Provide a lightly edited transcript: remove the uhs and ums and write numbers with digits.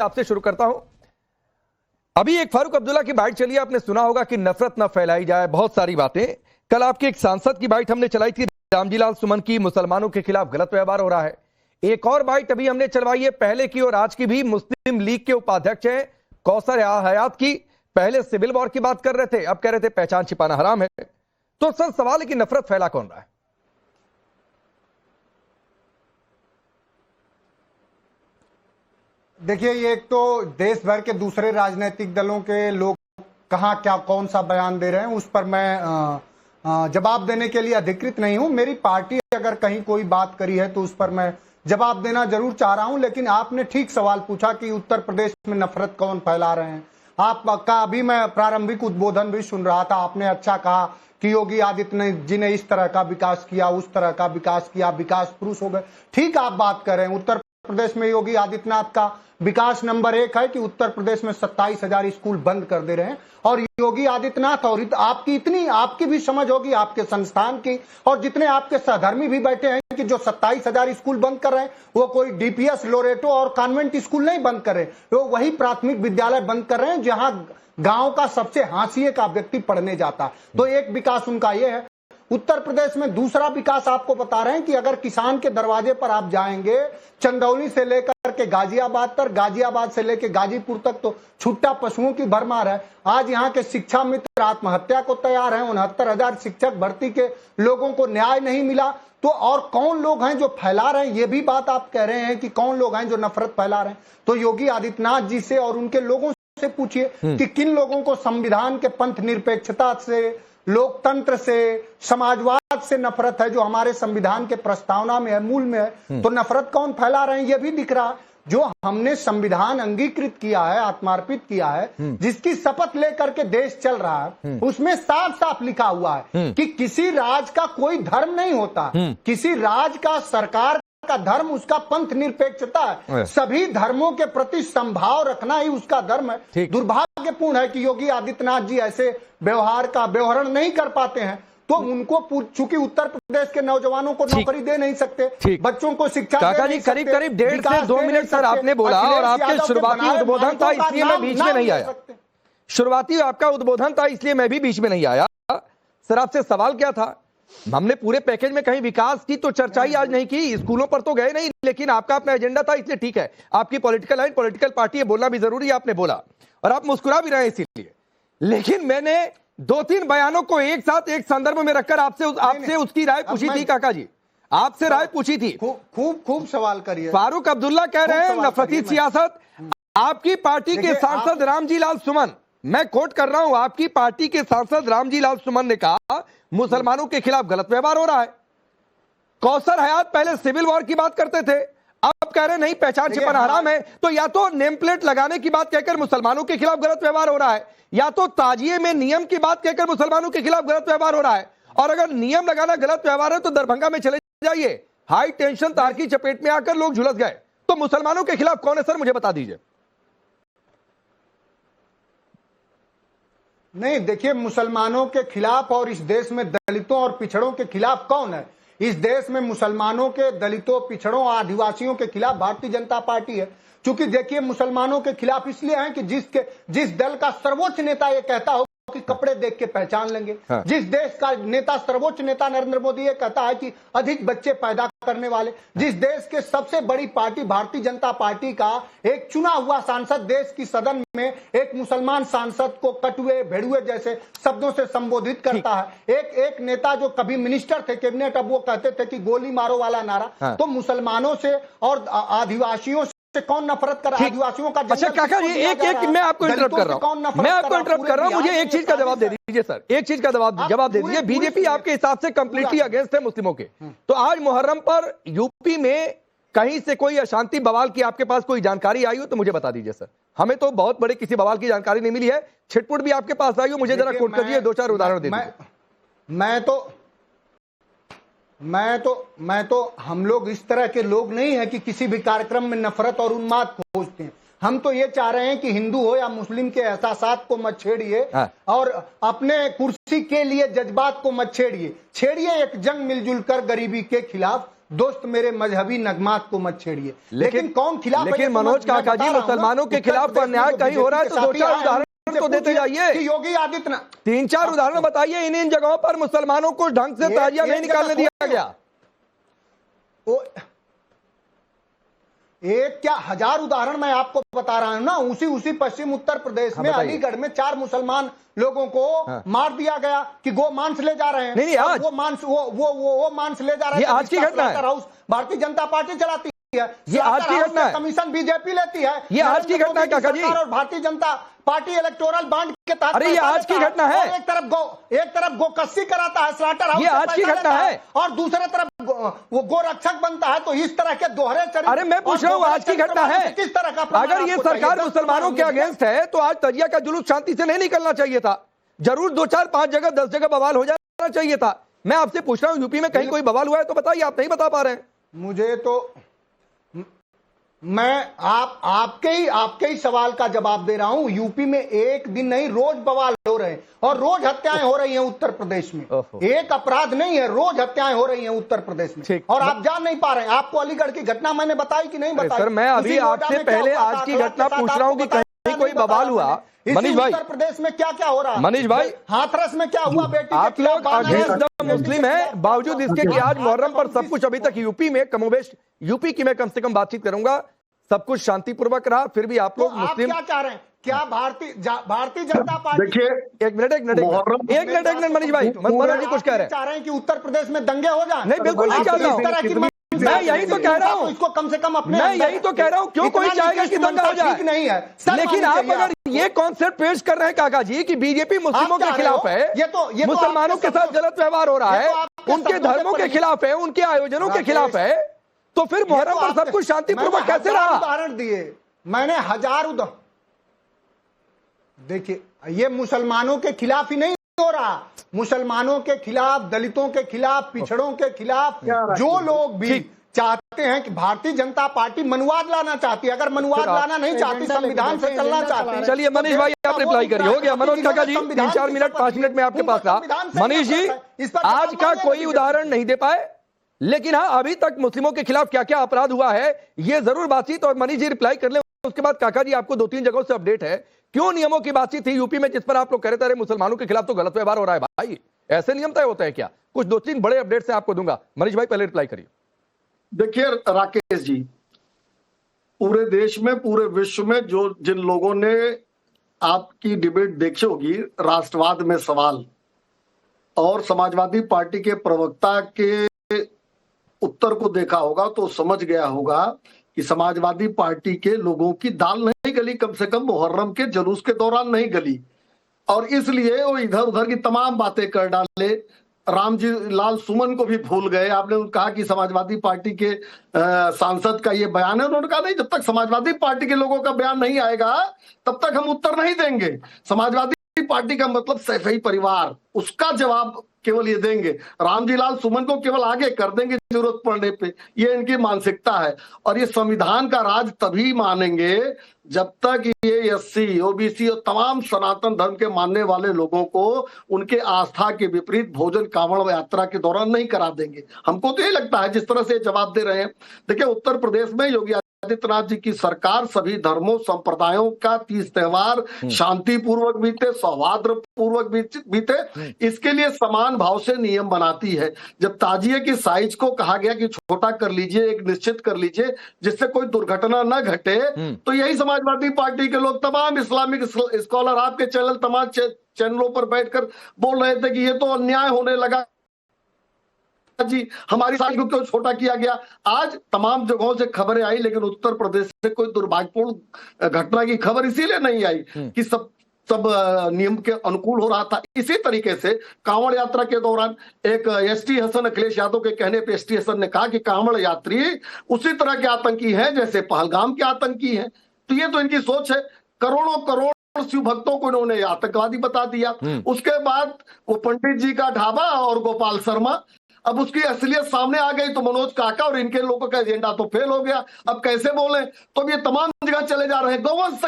आपसे शुरू करता हूं। अभी एक फारूक अब्दुल्ला की बाइट चली, आपने सुना होगा कि नफरत न फैलाई जाए, बहुत सारी बातें। कल आपके एक सांसद की बाइट हमने चलाई थी, रामजीलाल सुमन की, मुसलमानों के खिलाफ गलत व्यवहार हो रहा है। एक और बाइट अभी हमने चलवाई है, पहले की और आज की भी, मुस्लिम लीग के उपाध्यक्ष हैं कौसर हयात की। पहले सिविल वॉर की बात कर रहे थे, अब कह रहे थे पहचान छिपाना हराम है। तो सर सवाल है कि नफरत फैला कौन रहा है? देखिए, ये एक तो देश भर के दूसरे राजनीतिक दलों के लोग कहां क्या कौन सा बयान दे रहे हैं, उस पर मैं जवाब देने के लिए अधिकृत नहीं हूं। मेरी पार्टी अगर कहीं कोई बात करी है तो उस पर मैं जवाब देना जरूर चाह रहा हूं। लेकिन आपने ठीक सवाल पूछा कि उत्तर प्रदेश में नफरत कौन फैला रहे हैं। आपका अभी मैं प्रारंभिक उद्बोधन भी सुन रहा था, आपने अच्छा कहा कि योगी आदित्यनाथ जी ने इस तरह का विकास किया, उस तरह का विकास किया, विकास पुरुष हो गए। ठीक आप बात कर रहे हैं। उत्तर प्रदेश में योगी आदित्यनाथ का विकास नंबर 1 है कि उत्तर प्रदेश में 27,000 स्कूल बंद कर दे रहे हैं। और योगी आदित्यनाथ और आपकी भी समझ होगी, आपके संस्थान की, और जितने आपके सहधर्मी भी बैठे हैं, कि जो 27,000 स्कूल बंद कर रहे हैं वो कोई डीपीएस, लोरेटो और कॉन्वेंट स्कूल नहीं बंद कर रहे, वो वही प्राथमिक विद्यालय बंद कर रहे हैं जहां गांव का सबसे हाशिए का व्यक्ति पढ़ने जाता है। तो एक विकास उनका ये है। उत्तर प्रदेश में दूसरा विकास आपको बता रहे हैं कि अगर किसान के दरवाजे पर आप जाएंगे, चंदौली से लेकर के गाजियाबाद तक, गाजियाबाद से लेकर गाजीपुर तक, तो छुट्टा पशुओं की भरमार है। आज यहाँ के शिक्षा मित्र आत्महत्या को तैयार हैं। 69,000 शिक्षक भर्ती के लोगों को न्याय नहीं मिला। तो और कौन लोग हैं जो फैला रहे हैं, ये भी बात आप कह रहे हैं कि कौन लोग हैं जो नफरत फैला रहे हैं। तो योगी आदित्यनाथ जी से और उनके लोगों से पूछिए कि किन लोगों को संविधान के पंथ निरपेक्षता से, लोकतंत्र से, समाजवाद से नफरत है, जो हमारे संविधान के प्रस्तावना में है, मूल में है। तो नफरत कौन फैला रहे हैं ये भी दिख रहा है। जो हमने संविधान अंगीकृत किया है, आत्मार्पित किया है, जिसकी शपथ लेकर के देश चल रहा है, उसमें साफ साफ लिखा हुआ है कि किसी राज का कोई धर्म नहीं होता। किसी राज का, सरकार का धर्म उसका पंथ निरपेक्षता है। सभी धर्मों के प्रति संभाव रखना ही उसका धर्म है। दुर्भाग्यपूर्ण है कि योगी आदित्यनाथ जी ऐसे व्यवहार का व्यवहार नहीं कर पाते हैं। तो उनको, चूंकि उत्तर प्रदेश के नौजवानों को नौकरी दे नहीं सकते, बच्चों को शिक्षा काका जी, करीब करीब 1.5 से 2 मिनट सर आपने बोला, और आपके शुरुआती उद्बोधन था इसलिए मैं बीच में नहीं आया। शुरुआती आपका उद्बोधन था इसलिए मैं भी बीच में नहीं आया। सर आपसे सवाल क्या था? हमने पूरे पैकेज में कहीं विकास की तो चर्चा ही आज नहीं की, स्कूलों पर तो गए नहीं, लेकिन आपका अपना एजेंडा था, इसलिए ठीक है, आपकी पॉलिटिकल लाइन, पॉलिटिकल पार्टी है, बोलना भी जरूरी है, आपने बोला और आप मुस्कुरा भी रहे हैं इसीलिए। लेकिन मैंने 2-3 बयानों को एक साथ एक संदर्भ में रखकर आपसे उसकी राय पूछी थी। काका जी, आपसे राय पूछी थी। खूब सवाल करिए। फारूक अब्दुल्ला कह रहे हैं नफरती सियासत। आपकी पार्टी के सांसद रामजीलाल सुमन, मैं कोट कर रहा हूं, आपकी पार्टी के सांसद रामजीलाल सुमन ने कहा मुसलमानों के खिलाफ गलत व्यवहार हो रहा है। कौसर हयात पहले सिविल वॉर की बात करते थे, अब कह रहे नहीं पहचान छिपाना हराम है। तो या तो नेम प्लेट लगाने की बात कहकर मुसलमानों के खिलाफ गलत व्यवहार हो रहा है, या तो ताजिए में नियम की बात कहकर मुसलमानों के खिलाफ गलत व्यवहार हो रहा है। और अगर नियम लगाना गलत व्यवहार है तो दरभंगा में चले जाइए, हाई टेंशन तार की चपेट में आकर लोग झुलस गए। तो मुसलमानों के खिलाफ कौन है सर, मुझे बता दीजिए। नहीं, देखिए, मुसलमानों के खिलाफ और इस देश में दलितों और पिछड़ों के खिलाफ कौन है? इस देश में मुसलमानों के, दलितों, पिछड़ों, आदिवासियों के खिलाफ भारतीय जनता पार्टी है। क्योंकि देखिए, मुसलमानों के खिलाफ इसलिए है कि जिस दल का सर्वोच्च नेता ये कहता हो कि कपड़े देख के पहचान लेंगे, जिस देश का नेता, सर्वोच्च नेता नरेंद्र मोदी ये कहता है कि अधिक बच्चे पैदा करने वाले, जिस देश के सबसे बड़ी पार्टी भारतीय जनता पार्टी का एक चुना हुआ सांसद देश की सदन में एक मुसलमान सांसद को कटुए, भेड़ुए जैसे शब्दों से संबोधित करता है। एक नेता जो कभी मिनिस्टर थे कैबिनेट, अब वो कहते थे कि गोली मारो वाला नारा। तो मुसलमानों से और आदिवासियों से कौन नफरत कर? आदिवासियों का। अच्छा काका जी, एक मैं आपको इंटरप्ट कर रहा हूं, मुझे एक चीज का जवाब दे दीजिए सर, एक चीज का जवाब दे दीजिए। बीजेपी आपके हिसाब से कंप्लीटली अगेंस्ट है मुस्लिमों के, तो आज मुहर्रम पर यूपी में कहीं से कोई अशांति बवाल की आपके पास कोई जानकारी आई हो तो मुझे बता दीजिए सर। हमें तो बहुत बड़े किसी बवाल की जानकारी नहीं मिली है। छिटपुट भी आपके पास आई हो, मुझे जरा कोट करिए, 2-4 उदाहरण दे दीजिए। मैं तो हम लोग इस तरह के लोग नहीं है कि किसी भी कार्यक्रम में नफरत और उन्माद खोजते हैं। हम तो ये चाह रहे हैं कि हिंदू हो या मुस्लिम के एहसासात को मत छेड़िए और अपने कुर्सी के लिए जज्बात को मत छेड़िए। छेड़िए एक जंग मिलजुल कर गरीबी के खिलाफ, दोस्त मेरे मजहबी नगमात को मत छेड़िए। लेकिन कौन खिलाफ है? लेकिन मनोज काका जी, मुसलमानों के खिलाफ अन्याय कहीं हो रहा है तो 2-4 उदाहरण तो देते जाइए। योगी आदित्यनाथ 3-4 उदाहरण बताइए इन जगहों पर मुसलमानों को ढंग से ताजिया नहीं निकालने दिया गया। एक क्या हजार उदाहरण मैं आपको बता रहा हूं ना। उसी पश्चिम उत्तर प्रदेश में अलीगढ़ में 4 मुसलमान लोगों को मार दिया गया कि गो मांस ले जा रहे हैं। नहीं, आज वो मांस वो मांस ले जा रहे हैं। ये आज की घटना है। हाउस भारतीय जनता पार्टी चलाती है। ये आज की घटना है। कमीशन बीजेपी लेती है। ये आज की घटना है काका जी। और Bharatiya Janata party electoral bond के तहत अरे ये आज की घटना है। एक तरफ गोकस्सी कराता है स्लाटर हाउस, ये आज की घटना है। और दूसरे तरफ वो गोरक्षक बनता है। तो इस तरह के दोहरे चरित्र। अरे मैं पूछ रहा हूँ आज की घटना है। किस तरह का अगर ये सरकार मुसलमानों के अगेंस्ट है तो आज तजिया का जुलूस शांति से नहीं निकलना चाहिए था। जरूर 2-4-5 जगह 10 जगह बवाल हो जाना चाहिए था। मैं आपसे पूछ रहा हूँ यूपी में कहीं कोई बवाल हुआ है तो बताइए। आप नहीं बता पा रहे हैं। मुझे तो मैं आपके ही सवाल का जवाब दे रहा हूं। यूपी में एक दिन नहीं रोज बवाल हो रहे हैं और रोज हत्याएं हो रही हैं उत्तर प्रदेश में। एक अपराध नहीं है, रोज हत्याएं हो रही हैं उत्तर प्रदेश में। और आप जान नहीं पा रहे हैं। आपको अलीगढ़ की घटना मैंने बताई कि नहीं बताई? सर मैं अभी आपसे पहले आज की घटना पूछ रहा हूं कि कहीं कोई बवाल हुआ। मनीष भाई, उत्तर प्रदेश में क्या क्या हो रहा है? मनीष भाई, हाथरस में क्या हुआ? बेटी आप लोग अगेंस्ट द मुस्लिम है, बावजूद इसके कि आज मुहर्रम पर सब कुछ अभी तक यूपी में कमोबेश, यूपी की मैं कम से कम बातचीत करूंगा, सब कुछ शांतिपूर्वक रहा। फिर भी आप लोग मुस्लिम क्या चाह रहे हैं? क्या भारतीय जनता पार्टी? देखिए एक मिनट मनीष भाई, मनोज जी कुछ कह रहे हैं। चाह रहे हैं कि उत्तर प्रदेश में दंगे हो जाए? नहीं, बिल्कुल नहीं चाहता हूं। मैं यही तो कह रहा हूं। इसको कम से कम अपने मैं यही तो कह रहा हूं। क्यों कोई चाहेगा कि दंगा हो जाए? नहीं है। लेकिन आप अगर ये कॉन्सेप्ट पेश कर रहे हैं काका जी कि बीजेपी मुस्लिमों के खिलाफ है, ये मुसलमानों के साथ गलत व्यवहार हो रहा है, उनके धर्मों के खिलाफ है, उनके आयोजनों के खिलाफ है, तो फिर मुहर्रम पर सब कुछ शांतिपूर्वक कैसे रहा? उदाहरण दिए मैंने, हजार उदाहरण। देखिए ये मुसलमानों के खिलाफ ही नहीं हो रहा। मुसलमानों के खिलाफ, दलितों के खिलाफ, पिछड़ों के खिलाफ जो लोग भी चाहते हैं कि भारतीय जनता पार्टी मनुवाद लाना चाहती है। अगर मनुवाद लाना नहीं चाहती, संविधान से चलना चाहती है। चलिए मनीष भाई आप रिप्लाई करिए। हो गया मनोज काका जी, 3-4 मिनट 5 मिनट में आपके पास था। मनीष जी आज का कोई उदाहरण नहीं दे पाए, लेकिन हाँ अभी तक मुस्लिमों के खिलाफ क्या क्या अपराध हुआ है ये जरूर बातचीत। और मनीष जी रिप्लाई कर ले, उसके बाद काका जी आपको 2-3 जगहों से अपडेट है क्यों नियमों की बातचीत थी यूपी में, जिस पर आप लोग कह रहे थे मुसलमानों के खिलाफ तो गलत व्यवहार हो रहा है। भाई ऐसे नियम तय होते हैं क्या? कुछ 2-3 बड़े अपडेट से आपको दूंगा। मनीष भाई पहले रिप्लाई करिए। देखिए राकेश जी, पूरे देश में, पूरे विश्व में जिन लोगों ने आपकी डिबेट देखी होगी, राष्ट्रवाद में सवाल और समाजवादी पार्टी के प्रवक्ता के उत्तर को देखा होगा तो समझ गया होगा कि समाजवादी पार्टी के लोगों की दाल नहीं गली, कम से कम मुहर्रम के जुलूस के दौरान नहीं गली, और इसलिए वो इधर उधर की तमाम बातें कर डाले। रामजी लाल सुमन को भी भूल गए। आपने कहा कि समाजवादी पार्टी के सांसद का ये बयान है, उन्होंने कहा नहीं, जब तक समाजवादी पार्टी के लोगों का बयान नहीं आएगा तब तक हम उत्तर नहीं देंगे। समाजवादी पार्टी का मतलब सैफई परिवार, उसका जवाब केवल ये देंगे। रामजी लाल सुमन को केवल आगे कर देंगे जरूरत पड़ने पे, ये इनकी मानसिकता है। और ये संविधान का राज तभी मानेंगे जब तक ये एससी, ओबीसी और तमाम सनातन धर्म के मानने वाले लोगों को उनके आस्था के विपरीत भोजन कांवड़ यात्रा के दौरान नहीं करा देंगे। हमको तो ये लगता है जिस तरह से जवाब दे रहे हैं। देखिए उत्तर प्रदेश में योगी आदित्यनाथ जी की सरकार सभी धर्मों संप्रदायों का तीज त्योहार शांतिपूर्वक बीते, सौहार्दपूर्वक बीते, इसके लिए समान भाव से नियम बनाती है। जब ताजिए की साइज को कहा गया कि छोटा कर लीजिए, एक निश्चित कर लीजिए जिससे कोई दुर्घटना न घटे, तो यही समाजवादी पार्टी के लोग, तमाम इस्लामिक स्कॉलर आपके चैनल, तमाम चैनलों पर बैठकर बोल रहे थे कि ये तो अन्याय होने लगा जी, हमारी साइज को क्यों छोटा किया गया। आज तमाम जगहों से खबरें आई, लेकिन उत्तर प्रदेश से कोई दुर्भाग्यपूर्ण घटना की खबर इसीलिए नहीं आई कि सब नियम के अनुकूल हो रहा था। इसी तरीके से कांवड़ यात्रा के दौरान एक एसटी हसन, अखिलेश यादव के कहने पे एसटी हसन ने कहा कि कांवड़ यात्री उसी तरह के आतंकी हैं जैसे पहलगाम के आतंकी हैं। तो ये तो इनकी सोच है। करोड़ों करोड़ शिव भक्तों को इन्होंने आतंकवादी बता दिया। उसके बाद वो पंडित जी का ढाबा और गोपाल शर्मा, अब उसकी असलियत सामने आ गई तो मनोज काका और इनके लोगों का एजेंडा तो फेल हो गया। अब कैसे बोले? तो अब ये तमाम जगह चले जा रहे हैं। गौवंश